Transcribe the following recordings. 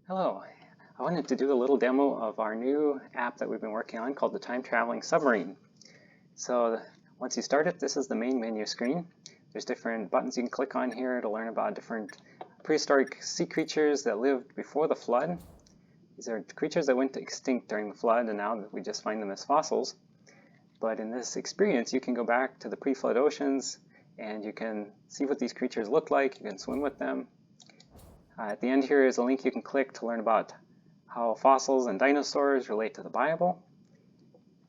Hello, I wanted to do a little demo of our new app that we've been working on called the Time Traveling Submarine. So once you start it, this is the main menu screen. There's different buttons you can click on here to learn about different prehistoric sea creatures that lived before the flood. These are creatures that went extinct during the flood, and now we just find them as fossils. But in this experience, you can go back to the pre-flood oceans and you can see what these creatures look like. You can swim with them. At the end here is a link you can click to learn about how fossils and dinosaurs relate to the Bible,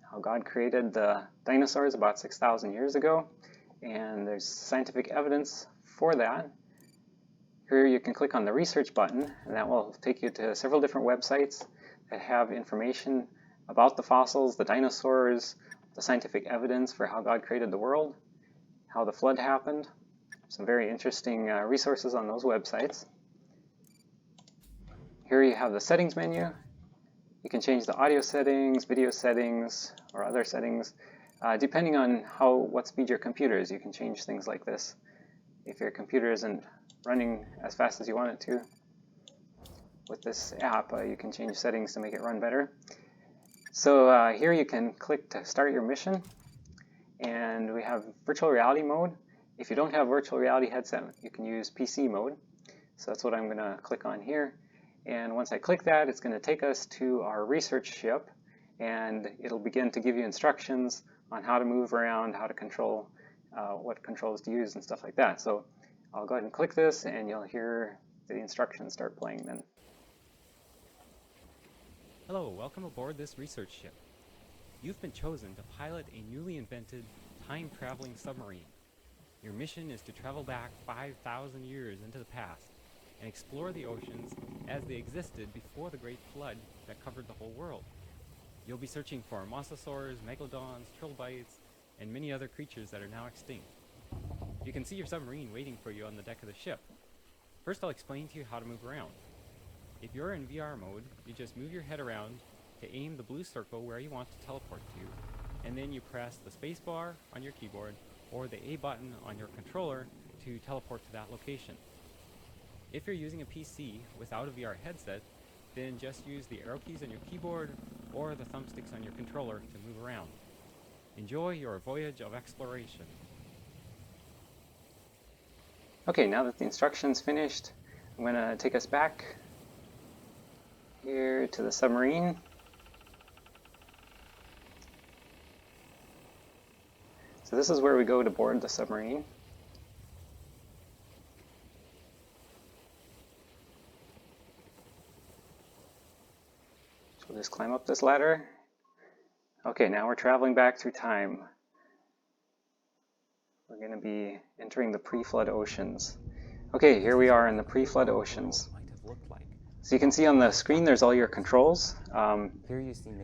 how God created the dinosaurs about 6,000 years ago, and there's scientific evidence for that. Here you can click on the research button, and that will take you to several different websites that have information about the fossils, the dinosaurs, the scientific evidence for how God created the world, how the flood happened. Some very interesting resources on those websites. Here you have the settings menu. You can change the audio settings, video settings, or other settings. Depending on what speed your computer is, you can change things like this. If your computer isn't running as fast as you want it to, with this app, you can change settings to make it run better. So here you can click to start your mission. And we have virtual reality mode. If you don't have virtual reality headset, you can use PC mode. So that's what I'm going to click on here. And once I click that, it's going to take us to our research ship, and it'll begin to give you instructions on how to move around, how to control, what controls to use, and stuff like that. So I'll go ahead and click this, and you'll hear the instructions start playing then. Hello, welcome aboard this research ship. You've been chosen to pilot a newly invented time-traveling submarine. Your mission is to travel back 5,000 years into the past and explore the oceans as they existed before the Great Flood that covered the whole world. You'll be searching for Mosasaurs, Megalodons, trilbites, and many other creatures that are now extinct. You can see your submarine waiting for you on the deck of the ship. First, I'll explain to you how to move around. If you're in VR mode, you just move your head around to aim the blue circle where you want to teleport to, and then you press the space bar on your keyboard or the A button on your controller to teleport to that location. If you're using a PC without a VR headset, then just use the arrow keys on your keyboard or the thumbsticks on your controller to move around. Enjoy your voyage of exploration. Okay, now that the instruction's finished, I'm going to take us back here to the submarine. So this is where we go to board the submarine. We'll just climb up this ladder. Okay, now we're traveling back through time. We're going to be entering the pre-flood oceans. Okay, here we are in the pre-flood oceans. So you can see on the screen there's all your controls.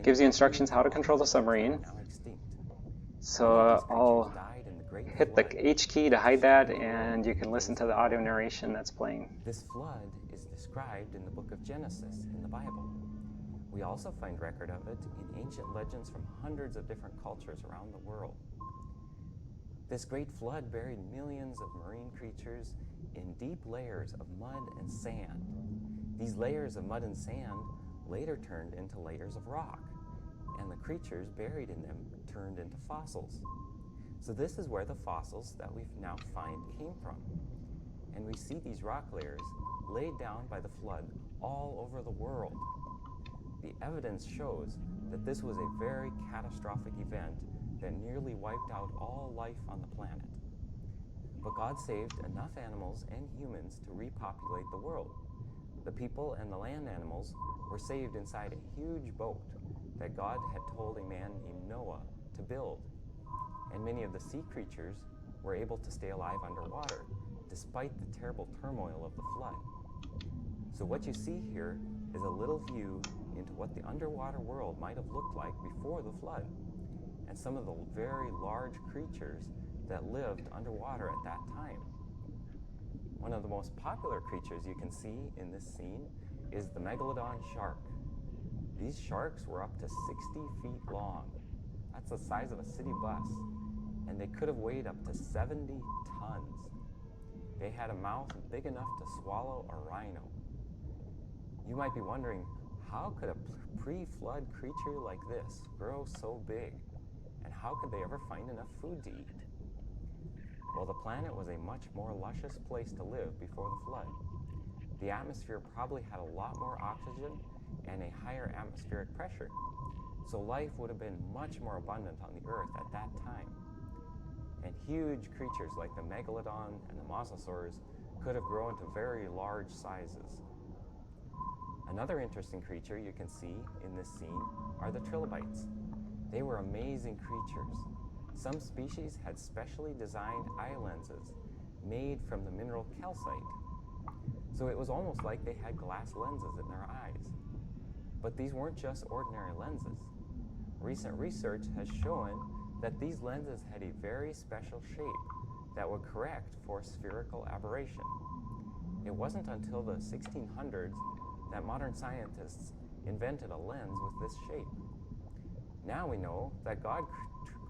Gives you instructions how to control the submarine. So I'll hit the H key to hide that, and you can listen to the audio narration that's playing. This flood is described in the book of Genesis in the Bible. We also find record of it in ancient legends from hundreds of different cultures around the world. This great flood buried millions of marine creatures in deep layers of mud and sand. These layers of mud and sand later turned into layers of rock, and the creatures buried in them turned into fossils. So this is where the fossils that we now find came from. And we see these rock layers laid down by the flood all over the world. The evidence shows that this was a very catastrophic event that nearly wiped out all life on the planet. But God saved enough animals and humans to repopulate the world. The people and the land animals were saved inside a huge boat that God had told a man named Noah to build. And many of the sea creatures were able to stay alive underwater, despite the terrible turmoil of the flood. So what you see here is a little view into what the underwater world might have looked like before the flood, and some of the very large creatures that lived underwater at that time. One of the most popular creatures you can see in this scene is the Megalodon shark. These sharks were up to 60 feet long. That's the size of a city bus, and they could have weighed up to 70 tons. They had a mouth big enough to swallow a rhino. You might be wondering, how could a pre-flood creature like this grow so big? And how could they ever find enough food to eat? Well, the planet was a much more luscious place to live before the flood. The atmosphere probably had a lot more oxygen and a higher atmospheric pressure, so life would have been much more abundant on the Earth at that time. And huge creatures like the Megalodon and the Mosasaurs could have grown to very large sizes. Another interesting creature you can see in this scene are the trilobites. They were amazing creatures. Some species had specially designed eye lenses made from the mineral calcite. So it was almost like they had glass lenses in their eyes. But these weren't just ordinary lenses. Recent research has shown that these lenses had a very special shape that would correct for spherical aberration. It wasn't until the 1600s that modern scientists invented a lens with this shape. Now we know that God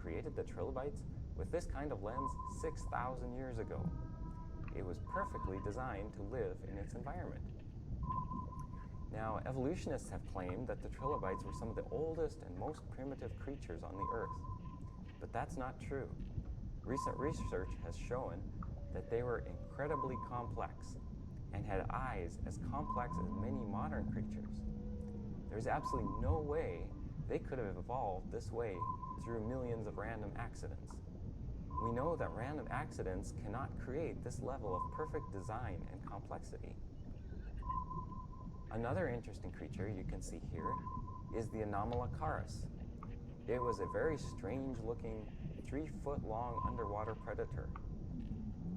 created the trilobites with this kind of lens 6,000 years ago. It was perfectly designed to live in its environment. Now, evolutionists have claimed that the trilobites were some of the oldest and most primitive creatures on the Earth. But that's not true. Recent research has shown that they were incredibly complex and had eyes as complex as many modern creatures. There's absolutely no way they could have evolved this way through millions of random accidents. We know that random accidents cannot create this level of perfect design and complexity. Another interesting creature you can see here is the Anomalocaris. It was a very strange-looking, 3-foot-long underwater predator.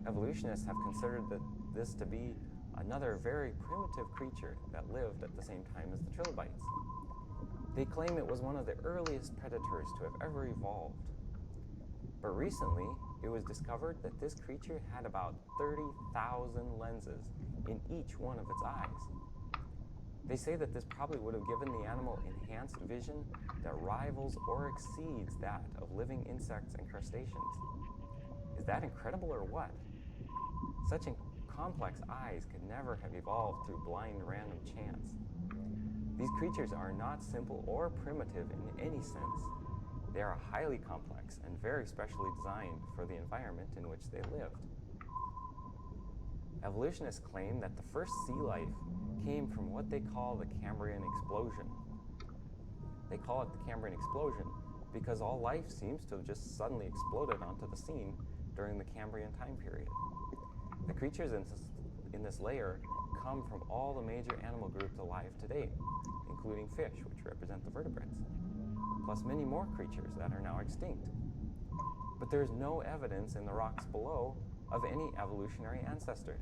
Evolutionists have considered this to be another very primitive creature that lived at the same time as the trilobites. They claim it was one of the earliest predators to have ever evolved. But recently, it was discovered that this creature had about 30,000 lenses in each one of its eyes. They say that this probably would have given the animal enhanced vision that rivals or exceeds that of living insects and crustaceans. Is that incredible or what? Such complex eyes could never have evolved through blind random chance. These creatures are not simple or primitive in any sense. They are highly complex and very specially designed for the environment in which they lived. Evolutionists claim that the first sea life came from what they call the Cambrian explosion. They call it the Cambrian explosion because all life seems to have just suddenly exploded onto the scene during the Cambrian time period. The creatures in this layer come from all the major animal groups alive today, including fish, which represent the vertebrates, plus many more creatures that are now extinct. But there is no evidence in the rocks below of any evolutionary ancestors.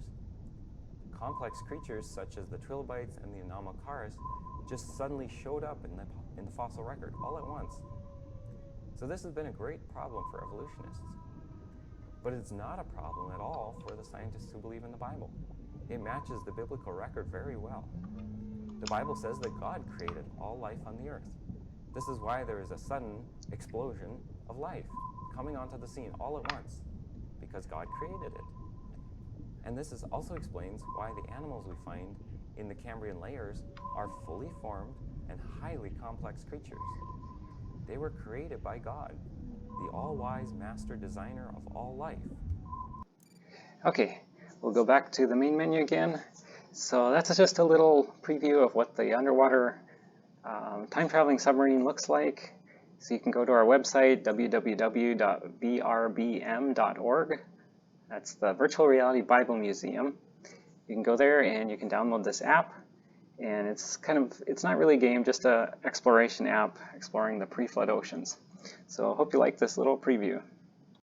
Complex creatures such as the trilobites and the Anomalocaris just suddenly showed up in the fossil record all at once. So this has been a great problem for evolutionists. But it's not a problem at all for the scientists who believe in the Bible. It matches the biblical record very well. The Bible says that God created all life on the earth. This is why there is a sudden explosion of life coming onto the scene all at once, because God created it. And this also explains why the animals we find in the Cambrian layers are fully formed and highly complex creatures. They were created by God, the all-wise master designer of all life. Okay, we'll go back to the main menu again. So that's just a little preview of what the underwater time-traveling submarine looks like. So you can go to our website, www.vrbm.org. That's the Virtual Reality Bible Museum. You can go there and you can download this app. And it's not really a game, just an exploration app exploring the pre-flood oceans. So I hope you like this little preview.